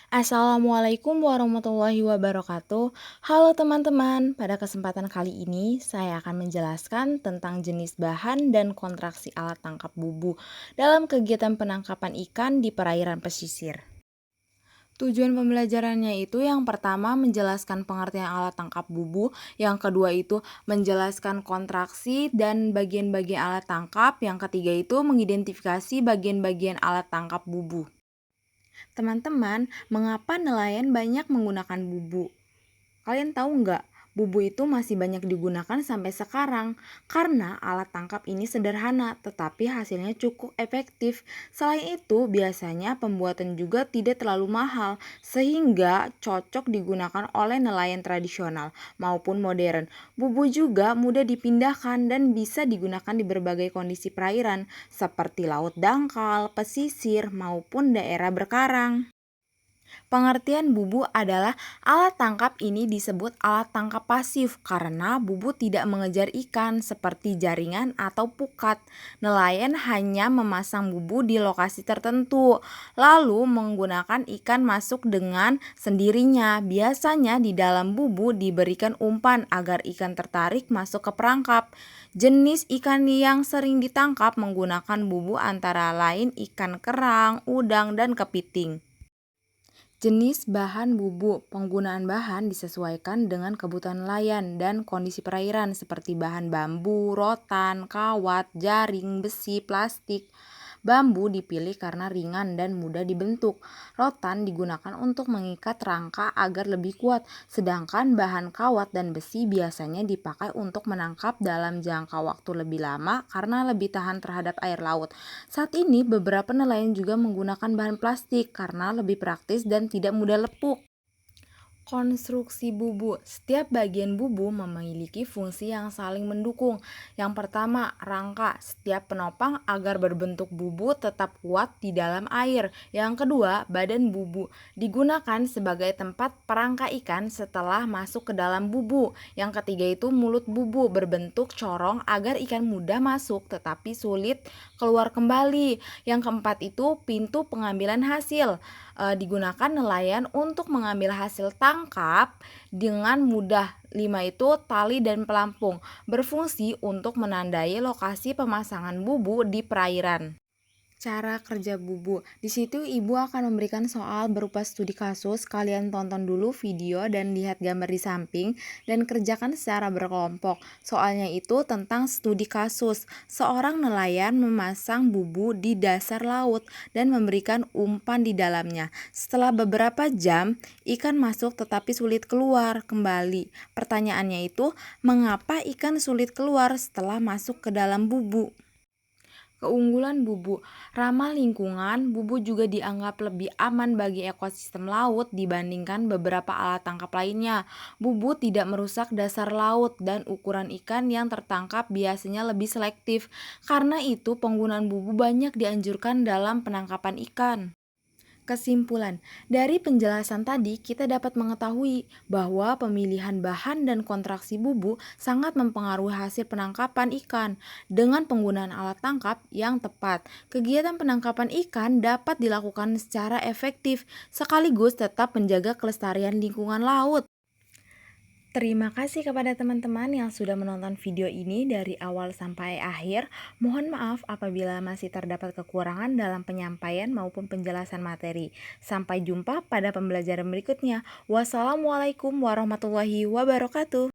Assalamualaikum warahmatullahi wabarakatuh. Halo teman-teman, pada kesempatan kali ini saya akan menjelaskan tentang jenis bahan dan kontraksi alat tangkap bubu dalam kegiatan penangkapan ikan di perairan pesisir. Tujuan pembelajarannya itu yang pertama menjelaskan pengertian alat tangkap bubu, yang kedua itu menjelaskan kontraksi dan bagian-bagian alat tangkap, yang ketiga itu mengidentifikasi bagian-bagian alat tangkap bubu. Teman-teman, mengapa nelayan banyak menggunakan bubu? Kalian tahu nggak? Bubu itu masih banyak digunakan sampai sekarang karena alat tangkap ini sederhana tetapi hasilnya cukup efektif. Selain itu, biasanya pembuatan juga tidak terlalu mahal sehingga cocok digunakan oleh nelayan tradisional maupun modern. Bubu juga mudah dipindahkan dan bisa digunakan di berbagai kondisi perairan seperti laut dangkal, pesisir maupun daerah berkarang. Pengertian bubu adalah alat tangkap ini disebut alat tangkap pasif karena bubu tidak mengejar ikan seperti jaringan atau pukat. Nelayan hanya memasang bubu di lokasi tertentu, lalu menggunakan ikan masuk dengan sendirinya. Biasanya di dalam bubu diberikan umpan agar ikan tertarik masuk ke perangkap. Jenis ikan yang sering ditangkap menggunakan bubu antara lain ikan kerang, udang, dan kepiting. Jenis bahan bubu, penggunaan bahan disesuaikan dengan kebutuhan nelayan dan kondisi perairan seperti bahan bambu, rotan, kawat, jaring, besi, plastik. Bambu dipilih karena ringan dan mudah dibentuk. Rotan digunakan untuk mengikat rangka agar lebih kuat, sedangkan bahan kawat dan besi biasanya dipakai untuk menangkap dalam jangka waktu lebih lama karena lebih tahan terhadap air laut. Saat ini beberapa nelayan juga menggunakan bahan plastik karena lebih praktis dan tidak mudah lepuk. Konstruksi bubu. Setiap bagian bubu memiliki fungsi yang saling mendukung. Yang pertama, rangka. Setiap penopang agar berbentuk bubu tetap kuat di dalam air. Yang kedua, badan bubu. Digunakan sebagai tempat perangka ikan setelah masuk ke dalam bubu. Yang ketiga itu mulut bubu berbentuk corong agar ikan mudah masuk tetapi sulit keluar kembali. Yang keempat itu pintu pengambilan hasil. Digunakan nelayan untuk mengambil hasil tangkap dengan mudah. 5 itu tali dan pelampung, berfungsi untuk menandai lokasi pemasangan bubu di perairan. Cara kerja bubu. Di situ ibu akan memberikan soal berupa studi kasus. Kalian tonton dulu video dan lihat gambar di samping dan kerjakan secara berkelompok. Soalnya itu tentang studi kasus. Seorang nelayan memasang bubu di dasar laut dan memberikan umpan di dalamnya. Setelah beberapa jam, ikan masuk tetapi sulit keluar kembali. Pertanyaannya itu, mengapa ikan sulit keluar setelah masuk ke dalam bubu? Keunggulan bubu, ramah lingkungan, bubu juga dianggap lebih aman bagi ekosistem laut dibandingkan beberapa alat tangkap lainnya. Bubu tidak merusak dasar laut dan ukuran ikan yang tertangkap biasanya lebih selektif. Karena itu penggunaan bubu banyak dianjurkan dalam penangkapan ikan. Kesimpulan, dari penjelasan tadi kita dapat mengetahui bahwa pemilihan bahan dan kontraksi bubu sangat mempengaruhi hasil penangkapan ikan. Dengan penggunaan alat tangkap yang tepat, kegiatan penangkapan ikan dapat dilakukan secara efektif sekaligus tetap menjaga kelestarian lingkungan laut. Terima kasih kepada teman-teman yang sudah menonton video ini dari awal sampai akhir. Mohon maaf apabila masih terdapat kekurangan dalam penyampaian maupun penjelasan materi. Sampai jumpa pada pembelajaran berikutnya. Wassalamualaikum warahmatullahi wabarakatuh.